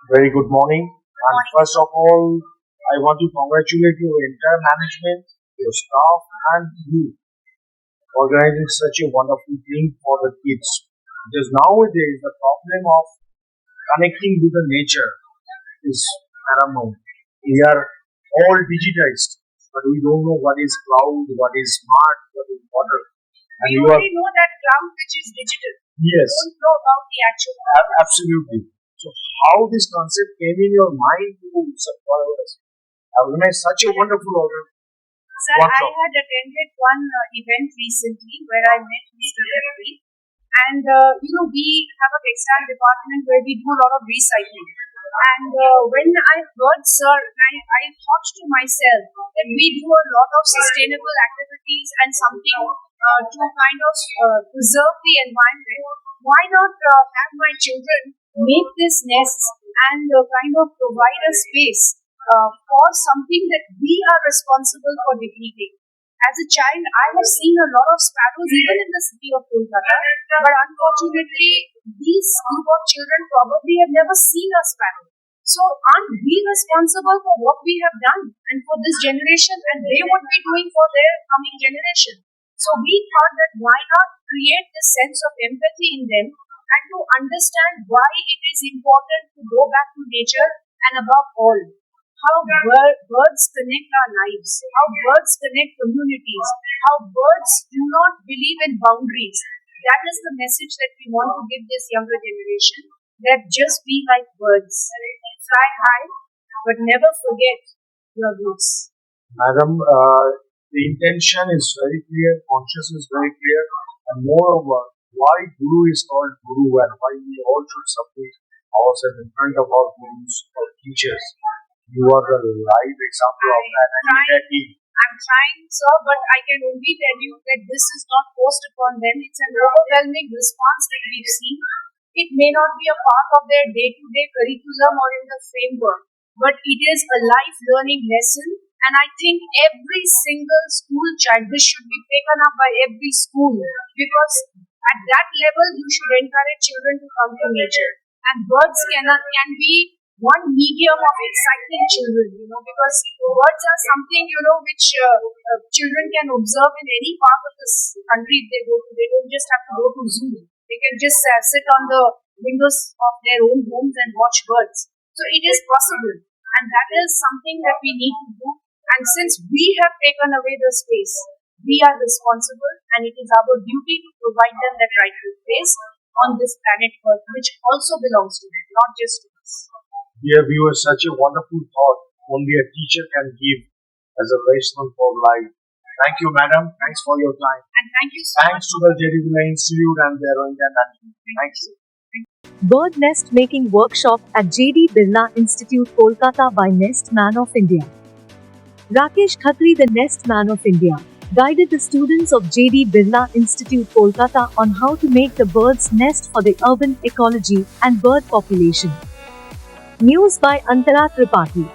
Very good morning. And first of all, I want to congratulate your entire management, your staff, and you organizing such a wonderful thing for the kids. Because nowadays, the problem of connecting with the nature is paramount. We are all digitized, but we don't know what is cloud, what is smart, what is water. And We you are, only know that cloud which is digital. yes, We don't know about the actual. absolutely. So, how this concept came in your mind to organize such a wonderful Sir, I workshop? had attended one event recently where I met Mr. Khatri, and we have a textile department where we do a lot of recycling. And when I heard Sir, I thought to myself that we do a lot of sustainable activities and something to kind of preserve the environment. Why not have my children make this nests and kind of provide a space for something that we are responsible for depleting? As a child, I have seen a lot of sparrows even in the city of Kolkata, but unfortunately, these group of children probably have never seen a sparrow. So, aren't we responsible for what we have done and for this generation, and they would be doing for their coming generation? So, we thought that why not create this sense of empathy in them and to understand why it is important to go back to nature and above all, how birds connect our lives, how birds connect communities, how birds do not believe in boundaries. That is the message that we want to give this younger generation, that just be like birds. Fly high, but never forget your roots. Madam, the intention is very clear, conscious is very clear, and moreover, why Guru is called Guru and why we all should submit ourselves in front of our Gurus or teachers. You are the live example of that, and we are key. I'm trying, sir, but I can only tell you that this is not forced upon them. It's an overwhelming response that we've seen. It may not be a part of their day-to-day curriculum or in the framework, but it is a life learning lesson. And I think every single school child, this should be taken up by every school, because at that level you should encourage children to come to nature. And birds can be one medium of exciting children, because birds are something, which children can observe in any part of this country if they go to. They don't just have to go to zoo. They can just sit on the windows of their own homes and watch birds. So it is possible. And that is something that we need to do. And since we have taken away the space, we are responsible, and it is our duty to provide them that rightful place on this planet Earth, which also belongs to them, not just to us. Dear viewers, such a wonderful thought only a teacher can give as a lesson for life. Thank you, madam. Thanks for your time. And thank you so Thanks to the Birla Institute and their management. Thanks. Bird Nest Making Workshop at J.D. Birla Institute Kolkata by Nest Man of India. Rakesh Khatri, the Nest Man of India, guided the students of J.D. Birla Institute Kolkata on how to make the bird's nest for the urban ecology and bird population. News by Antara Tripathi.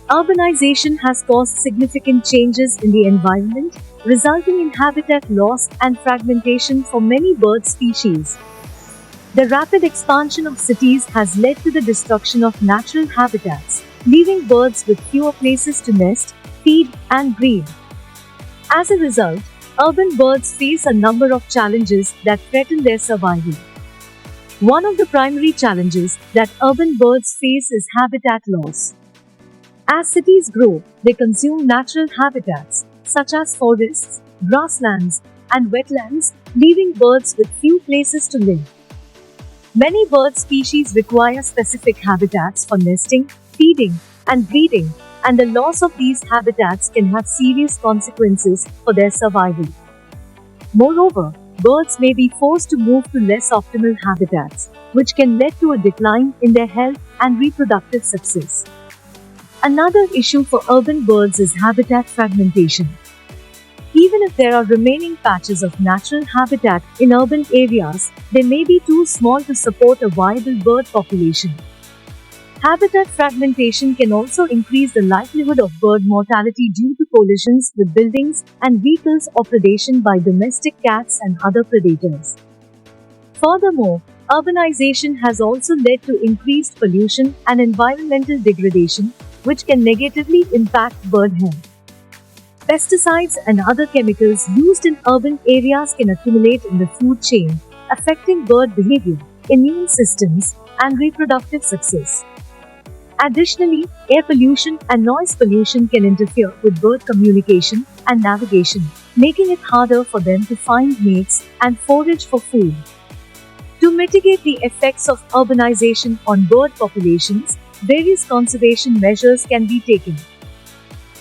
Urbanization has caused significant changes in the environment, resulting in habitat loss and fragmentation for many bird species. The rapid expansion of cities has led to the destruction of natural habitats, leaving birds with fewer places to nest, feed, and breed. As a result, urban birds face a number of challenges that threaten their survival. One of the primary challenges that urban birds face is habitat loss. As cities grow, they consume natural habitats, such as forests, grasslands, and wetlands, leaving birds with few places to live. Many bird species require specific habitats for nesting, feeding, and breeding, and the loss of these habitats can have serious consequences for their survival. Moreover, birds may be forced to move to less optimal habitats, which can lead to a decline in their health and reproductive success. Another issue for urban birds is habitat fragmentation. Even if there are remaining patches of natural habitat in urban areas, they may be too small to support a viable bird population. Habitat fragmentation can also increase the likelihood of bird mortality due to collisions with buildings and vehicles or predation by domestic cats and other predators. Furthermore, Urbanization has also led to increased pollution and environmental degradation, which can negatively impact bird health. Pesticides and other chemicals used in urban areas can accumulate in the food chain, affecting bird behavior, immune systems, and reproductive success. Additionally, air pollution and noise pollution can interfere with bird communication and navigation, making it harder for them to find mates and forage for food. To mitigate the effects of urbanization on bird populations, various conservation measures can be taken.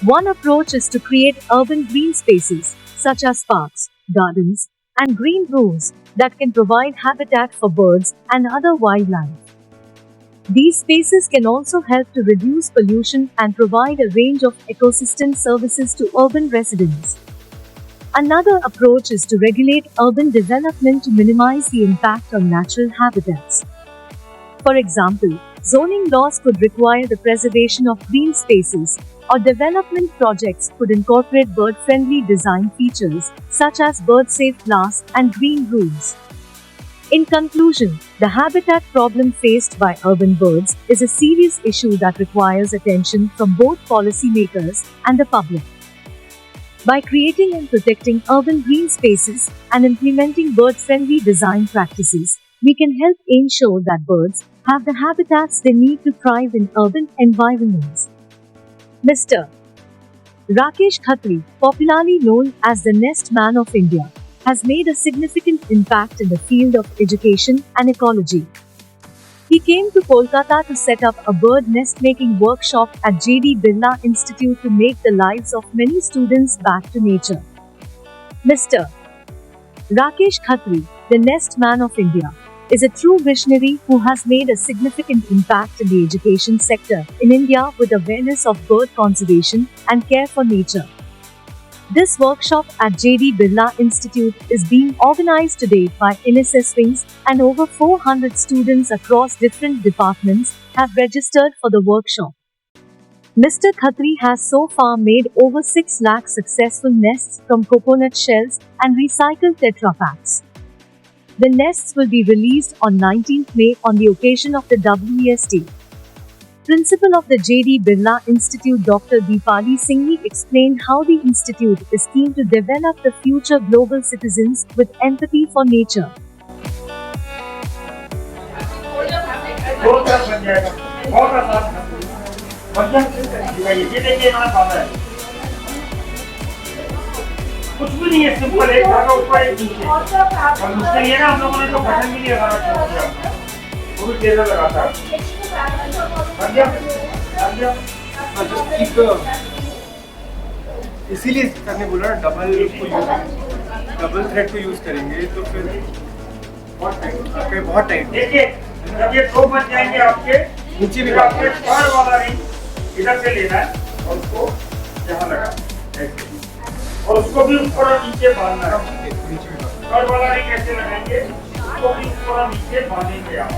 One approach is to create urban green spaces, such as parks, gardens, and green roofs, that can provide habitat for birds and other wildlife. These spaces can also help to reduce pollution and provide a range of ecosystem services to urban residents. Another approach is to regulate urban development to minimize the impact on natural habitats. For example, zoning laws could require the preservation of green spaces, or development projects could incorporate bird-friendly design features, such as bird-safe glass and green roofs. In conclusion, the habitat problem faced by urban birds is a serious issue that requires attention from both policymakers and the public. By creating and protecting urban green spaces and implementing bird-friendly design practices, we can help ensure that birds have the habitats they need to thrive in urban environments. Mr. Rakesh Khatri, popularly known as the Nest Man of India, has made a significant impact in the field of education and ecology. He came to Kolkata to set up a bird nest making workshop at J.D. Birla Institute to make the lives of many students back to nature. Mr. Rakesh Khatri, the Nest Man of India, is a true visionary who has made a significant impact in the education sector in India with awareness of bird conservation and care for nature. This workshop at J.D. Birla Institute is being organized today by NSS wings, and over 400 students across different departments have registered for the workshop. Mr. Khatri has so far made over 6 lakh successful nests from coconut shells and recycled Tetra packs. The nests will be released on 19th May on the occasion of the WEST. Principal of the J.D. Birla Institute Dr. Deepali Singhvi explained how the institute is keen to develop the future global citizens with empathy for nature. कुछ भी नहीं है, simple है, धागा ऊपर एक नीचे और मुश्किल ये ना हम लोगों ने तो बटन भी नहीं लगाना छोड़ दिया, वो भी टेलर लगाता है। इसीलिए सर ने बोला डबल थ्रेड को यूज करेंगे तो फिर बहुत टाइट। देखिए जब ये 2 बच जाएंगे आपके नीचे भी आपके चार वाला रिंग इधर से लेना है और उसको यहाँ लगा ऐसे, और उसको भी ऊपर और नीचे बांधना है। चार वाला रिंग ऐसे लगाएंगे, उसको भी ऊपर और नीचे बांधेंगे आप।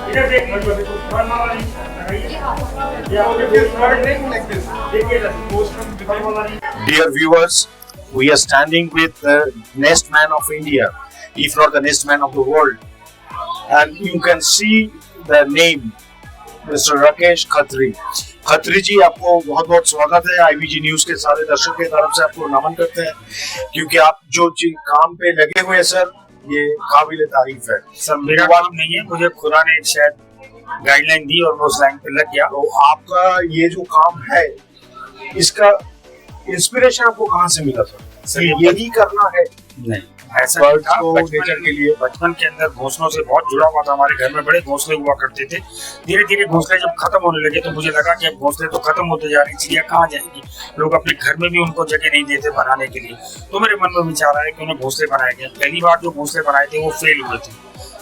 इधर देखिए चार वाला ring Dear viewers, we are standing with the Nest Man of India, if not the Nest Man of the world. And you can see the name, Mr. Rakesh Khatri. Khatri ji, आपको बहुत बहुत स्वागत है। IBG न्यूज के सारे दर्शकों की तरफ से आपको नमन करते हैं, क्योंकि आप जो काम पे लगे हुए हैं सर, ये काबिल तारीफ है। सर मेरा काम नहीं है, मुझे खुदा ने शायद गाइडलाइन दी और मैं उस लाइन पे लग गया। तो आपका ये जो काम है, इसका इंस्पिरेशन आपको कहाँ से मिला सर? यही करना है? नहीं, ऐसा नहीं था। नेचर के लिए बचपन के अंदर घोंसलों से बहुत जुड़ा हुआ था। हमारे घर में बड़े घोंसले हुआ करते थे। धीरे धीरे घोंसले जब खत्म होने लगे तो मुझे लगा कि अब घोंसले तो खत्म होते जा रहे हैं, चिड़िया कहाँ जाएंगी। लोग अपने घर में भी उनको जगह नहीं देते बनाने के लिए। तो मेरे मन में विचार आया कि उन्हें घोंसले बनाए गए। पहली बार जो घोंसले बनाए थे वो फेल हुए थे,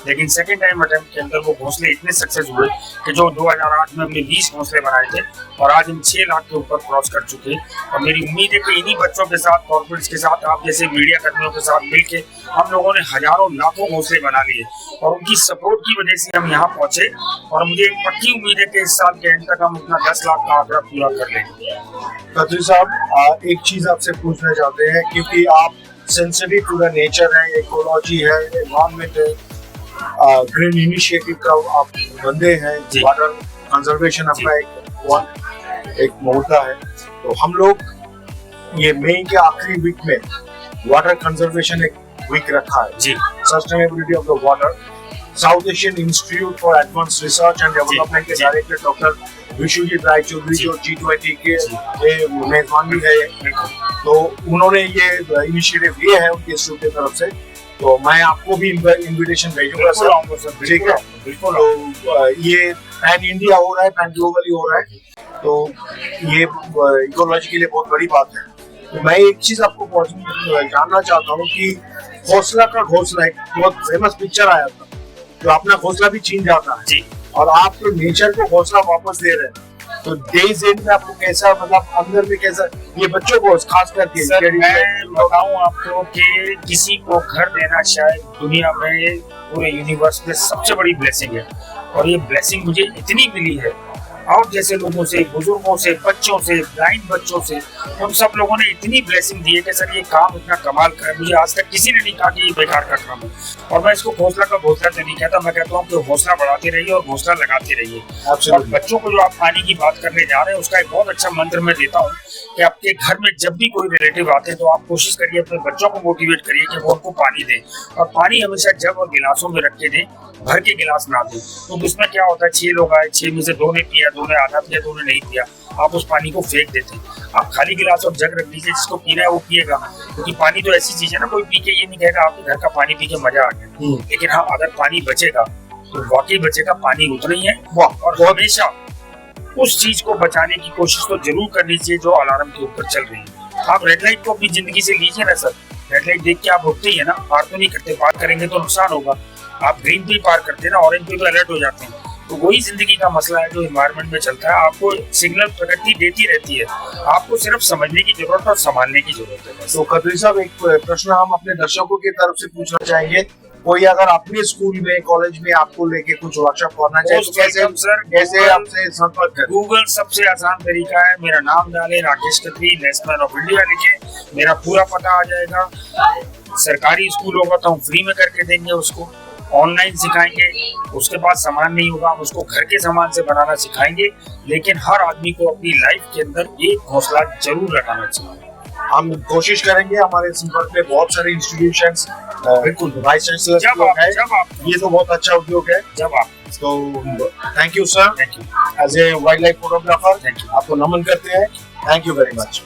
लेकिन सेकेंड टाइम अटेम्प्ट के अंदर वो घोंसले इतने सक्सेस हुए कि जो 2008 में हमने 20 घोंसले बनाए थे और आज हम 6 लाख के ऊपर क्रॉस कर चुके हैं। और मेरी उम्मीद है कि इन्हीं बच्चों के साथ, कॉर्पोरेट्स के साथ, आप जैसे मीडिया कर्मियों के साथ मिलकर हम लोगों ने हजारों लाखों घोंसले बना लिए और उनकी सपोर्ट की वजह से हम यहाँ पहुंचे। और मुझे एक पक्की उम्मीद है कि इस साल के एंड तक हम अपना 10 लाख का आंकड़ा पूरा कर लेंगे। खत्री साहब, एक चीज आपसे पूछना चाहते हैं, क्योंकि आप सेंसिटिव टू द नेचर है, इकोलॉजी है, एनवायरनमेंट है, ग्रीन इनिशिएटिव का आप बंदे हैं, जी। वाटर कंजर्वेशन जी। अपना एक मोर्चा है। तो हम लोग ये मई के आखिरी वीक में वाटर कंजर्वेशन एक वीक रखा है, जी sustainability of the water. South Asian Institute for Advance Research and Development के जी। Director doctor Vishwajit Rai Chaudhary ji. जो G20 के जी। ये मेजबान भी है, बिल्कुल। तो उन्होंने ये इनिशिएटिव लिए है उनके इंस्टीट्यूट की तरफ से। तो मैं आपको भी इनविटेशन भेजूंगा बिल्कुल सर, आऊंगा सर, ठीक है। बिल्कुल तो ये पैन इंडिया हो रहा है, पैन ग्लोबली हो रहा है, तो ये इकोलॉजी के लिए बहुत बड़ी बात है। तो मैं एक चीज आपको जानना चाहता हूँ कि हौसला का घोंसला एक बहुत फेमस पिक्चर आया था, जो अपना घोंसला भी छीन जाता है, जी। और आप तो नेचर को घोंसला वापस दे रहे हैं। तो डेज एंड में आपको कैसा, मतलब अंदर में कैसा, ये बच्चों को खास करके सर मैं बताऊं आपको कि किसी को घर देना शायद दुनिया में, पूरे यूनिवर्स में सबसे बड़ी ब्लेसिंग है। और ये ब्लेसिंग मुझे इतनी मिली है, और जैसे लोगों से, बुजुर्गों से, बच्चों से, ब्लाइंड बच्चों से, उन सब लोगों ने इतनी ब्लेसिंग दी है कि सर ये काम इतना कमाल का है। मुझे आज तक किसी ने नहीं कहा कि ये बेकार का काम है। और मैं इसको घोंसला का घोंसला तो नहीं कहता, मैं कहता हूँ कि हौसला बढ़ाते रहिए और घोंसला लगाते रहिए। और बच्चों को जो आप पानी की बात करने जा रहे हैं, उसका एक बहुत अच्छा मंत्र मैं देता हूँ कि आपके घर में जब भी कोई रिलेटिव आते हैं तो आप कोशिश करिए अपने बच्चों को मोटिवेट करिए कि वो उनको पानी दें, और पानी हमेशा जग और गिलासों में रख के दें, भर के गिलास ना दें। तो उसमें क्या होता है, 6 लोग आए, 6 में से 2 ने पिया, 2 ने आधा पिया, 2 ने नहीं पिया, आप उस पानी को फेंक देते हैं। आप खाली गिलास और जग रख दीजिए, जिसको पीना है वो पिएगा, क्योंकि पानी तो ऐसी चीज है ना, कोई पी के ये नहीं कहेगा आपके घर का पानी पी के मजा आ गया। लेकिन हाँ, अगर पानी बचेगा तो वाकई बचेगा, पानी उतना ही है। और हमेशा उस चीज को बचाने की कोशिश तो जरूर करनी चाहिए जो अलार्म के ऊपर चल रही है। आप रेड लाइट को अपनी जिंदगी से लीजिए ना सर, रेड लाइट देख के आप उठते ही है ना, पार तो नहीं करते, पार करेंगे तो नुकसान होगा। आप ग्रीन पे पार करते हैं ना, ऑरेंज पे तो अलर्ट हो जाते हैं। तो वही जिंदगी का मसला है जो एनवायरनमेंट में चलता है। आपको सिग्नल प्रकृति देती रहती है, आपको सिर्फ समझने की जरूरत और संभालने की जरूरत है। तो खत्री साहब, एक प्रश्न हम अपने दर्शकों की तरफ से पूछना चाहेंगे, कोई अगर अपने स्कूल में, कॉलेज में आपको लेके कुछ वर्कशॉप करना चाहे तो कैसे आपसे संपर्क करें? गूगल सबसे आसान तरीका है, मेरा नाम डालें, Rakesh Khatri, national man of India लिखें, मेरा पूरा पता आ जाएगा। सरकारी स्कूल होगा तो हम फ्री में करके देंगे उसको, ऑनलाइन सिखाएंगे। उसके बाद सामान नहीं होगा, हम उसको घर के सामान से बनाना सिखाएंगे। लेकिन हर आदमी को अपनी लाइफ के अंदर एक घोंसला जरूर लगाना चाहिए। हम कोशिश करेंगे, हमारे संपर्क में बहुत सारे इंस्टीट्यूशंस, बिल्कुल वाइस चांसलर जब आप ये तो बहुत अच्छा उद्योग है। जब आप तो thank you sir, thank you as a wildlife photographer, thank you, आपको नमन करते हैं। Thank you very much.